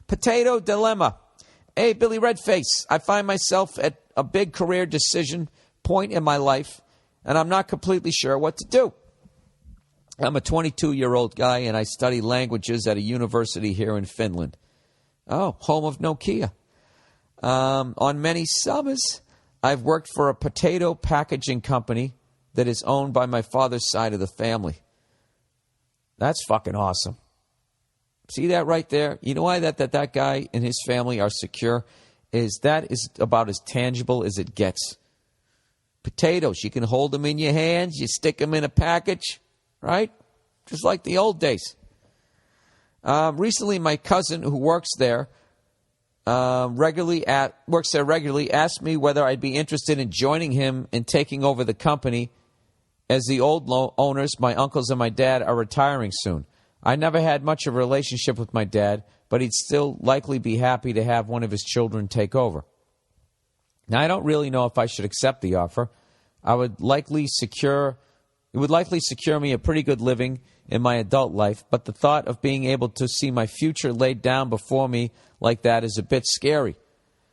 Potato dilemma. Hey, Billy Redface, I find myself at a big career decision point in my life, and I'm not completely sure what to do. I'm a 22-year-old guy, and I study languages at a university here in Finland. Oh, home of Nokia. On many summers, I've worked for a potato packaging company that is owned by my father's side of the family. That's fucking awesome. See that right there? You know why that guy and his family are secure? That is about as tangible as it gets. Potatoes, you can hold them in your hands, you stick them in a package, right? Just like the old days. Recently, my cousin who works there regularly, asked me whether I'd be interested in joining him in taking over the company, as the old owners, my uncles and my dad, are retiring soon. I never had much of a relationship with my dad, but he'd still likely be happy to have one of his children take over. Now, I don't really know if I should accept the offer. It would likely secure me a pretty good living in my adult life, but the thought of being able to see my future laid down before me like that is a bit scary.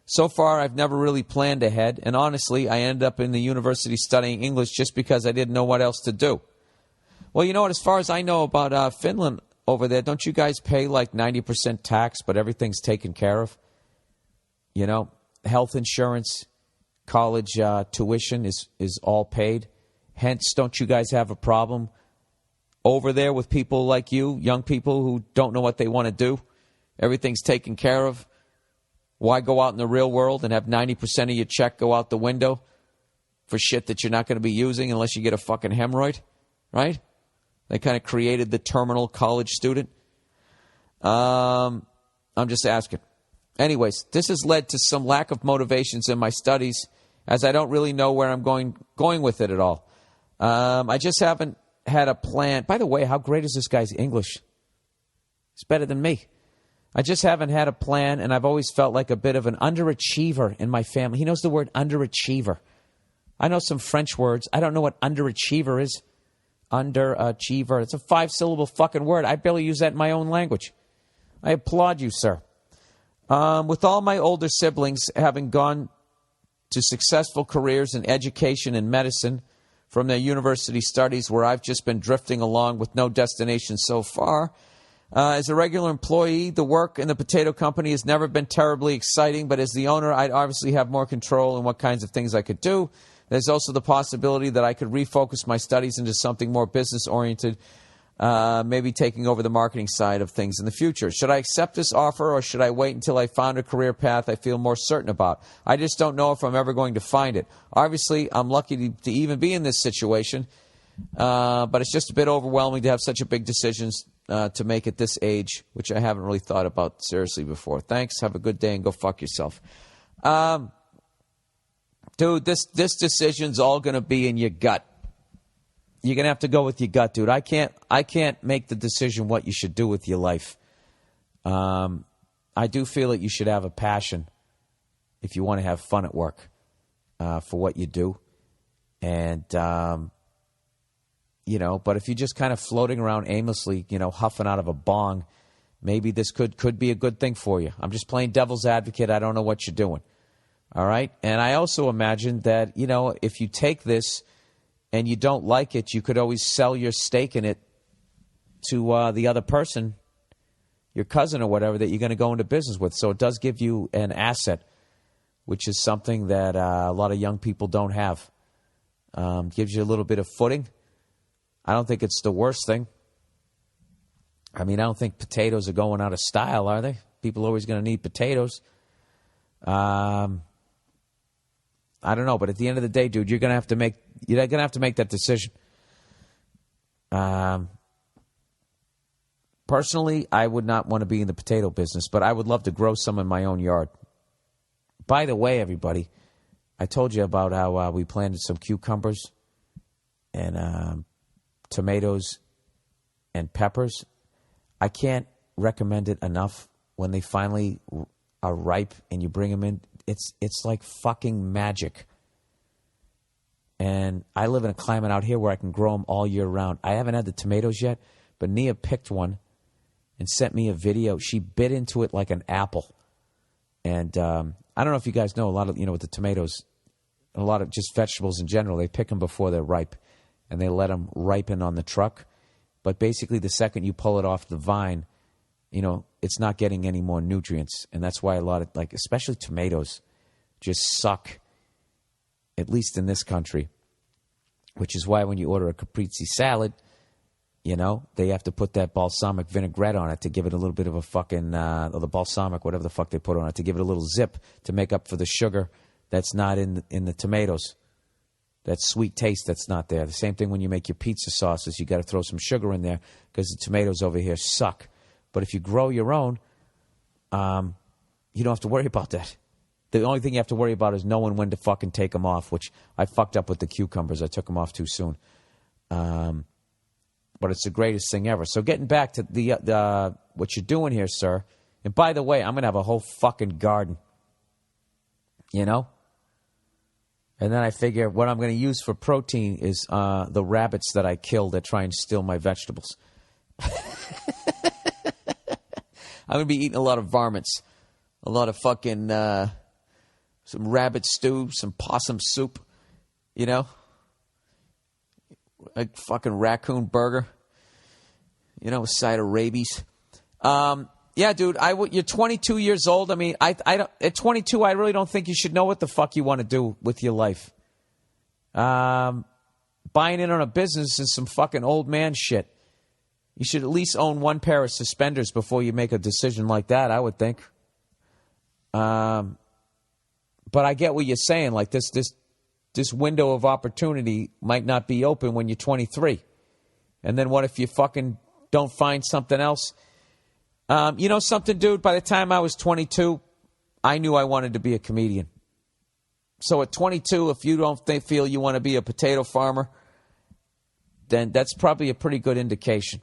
So far, I've never really planned ahead, and honestly, I ended up in the university studying English just because I didn't know what else to do. Well, you know what, as far as I know about Finland over there, don't you guys pay like 90% tax, but everything's taken care of? You know, health insurance, college tuition is all paid. Hence, don't you guys have a problem over there with people like you, young people who don't know what they want to do? Everything's taken care of. Why go out in the real world and have 90% of your check go out the window for shit that you're not going to be using unless you get a fucking hemorrhoid, right? They kind of created the terminal college student. I'm just asking. Anyways, this has led to some lack of motivations in my studies, as I don't really know where I'm going with it at all. I just haven't had a plan. By the way, how great is this guy's English? It's better than me. I just haven't had a plan, and I've always felt like a bit of an underachiever in my family. He knows the word underachiever. I know some French words. I don't know what underachiever is. Underachiever. It's a 5-syllable fucking word. I barely use that in my own language. I applaud you, sir. With all my older siblings having gone to successful careers in education and medicine from their university studies, where I've just been drifting along with no destination so far, as a regular employee, the work in the potato company has never been terribly exciting, but as the owner, I'd obviously have more control in what kinds of things I could do. There's also the possibility that I could refocus my studies into something more business-oriented, maybe taking over the marketing side of things in the future. Should I accept this offer, or should I wait until I found a career path I feel more certain about? I just don't know if I'm ever going to find it. Obviously, I'm lucky to even be in this situation, but it's just a bit overwhelming to have such a big decisions to make at this age, which I haven't really thought about seriously before. Thanks. Have a good day and go fuck yourself. Dude, this decision's all going to be in your gut. You're going to have to go with your gut, dude. I can't make the decision what you should do with your life. I do feel that you should have a passion if you want to have fun at work for what you do. And, you know, but if you're just kind of floating around aimlessly, you know, huffing out of a bong, maybe this could be a good thing for you. I'm just playing devil's advocate. I don't know what you're doing. All right? And I also imagine that, you know, if you take this and you don't like it, you could always sell your stake in it to the other person, your cousin or whatever, that you're going to go into business with. So it does give you an asset, which is something that a lot of young people don't have. Gives you a little bit of footing. I don't think it's the worst thing. I mean, I don't think potatoes are going out of style, are they? People are always going to need potatoes. I don't know, but at the end of the day, dude, you're going to have to make that decision. Personally, I would not want to be in the potato business, but I would love to grow some in my own yard. By the way, everybody, I told you about how we planted some cucumbers and tomatoes and peppers. I can't recommend it enough. When they finally are ripe and you bring them in, it's like fucking magic. And I live in a climate out here where I can grow them all year round. I haven't had the tomatoes yet, but Nia picked one, and sent me a video. She bit into it like an apple. And I don't know if you guys know, a lot of, with the tomatoes, a lot of just vegetables in general, they pick them before they're ripe, and they let them ripen on the truck. But basically, the second you pull it off the vine, it's not getting any more nutrients. And that's why a lot of, especially tomatoes, just suck, at least in this country. Which is why when you order a caprese salad, they have to put that balsamic vinaigrette on it to give it a little bit of a fucking, or the balsamic, whatever the fuck they put on it, to give it a little zip to make up for the sugar that's not in the tomatoes. That sweet taste that's not there. The same thing when you make your pizza sauces. You got to throw some sugar in there because the tomatoes over here suck. But if you grow your own, you don't have to worry about that. The only thing you have to worry about is knowing when to fucking take them off, which I fucked up with the cucumbers. I took them off too soon. But it's the greatest thing ever. So getting back to the what you're doing here, sir. And by the way, I'm going to have a whole fucking garden. And then I figure what I'm going to use for protein is the rabbits that I killed that try and steal my vegetables. I'm going to be eating a lot of varmints. A lot of fucking, some rabbit stew, some possum soup, a fucking raccoon burger, a side of rabies. Yeah, dude, you're 22 years old. I mean, at 22, I really don't think you should know what the fuck you want to do with your life. Buying in on a business is some fucking old man shit. You should at least own one pair of suspenders before you make a decision like that, I would think. But I get what you're saying. Like this window of opportunity might not be open when you're 23. And then what if you fucking don't find something else? You know something, dude? By the time I was 22, I knew I wanted to be a comedian. So at 22, if you don't feel you want to be a potato farmer, then that's probably a pretty good indication.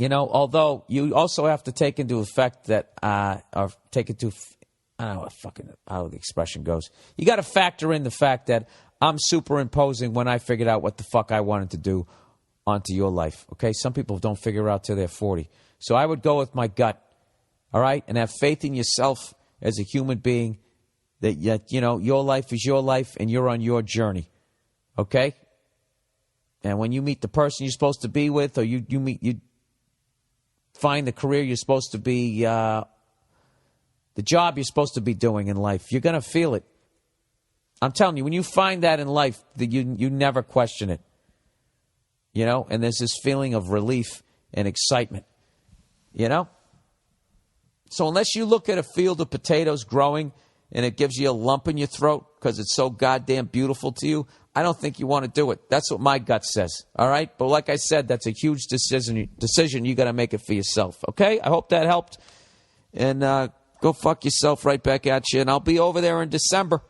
Although you also have to take into effect that, I don't know how the expression goes. You got to factor in the fact that I'm superimposing when I figured out what the fuck I wanted to do onto your life. Okay, some people don't figure out till they're 40. So I would go with my gut, all right, and have faith in yourself as a human being that your life is your life and you're on your journey, okay? And when you meet the person you're supposed to be with, or you find the career you're supposed to be, the job you're supposed to be doing in life, you're going to feel it. I'm telling you, when you find that in life, that you never question it. And there's this feeling of relief and excitement. So unless you look at a field of potatoes growing and it gives you a lump in your throat because it's so goddamn beautiful to you, I don't think you want to do it. That's what my gut says, all right? But like I said, that's a huge decision. You got to make it for yourself, okay? I hope that helped. And go fuck yourself right back at you. And I'll be over there in December.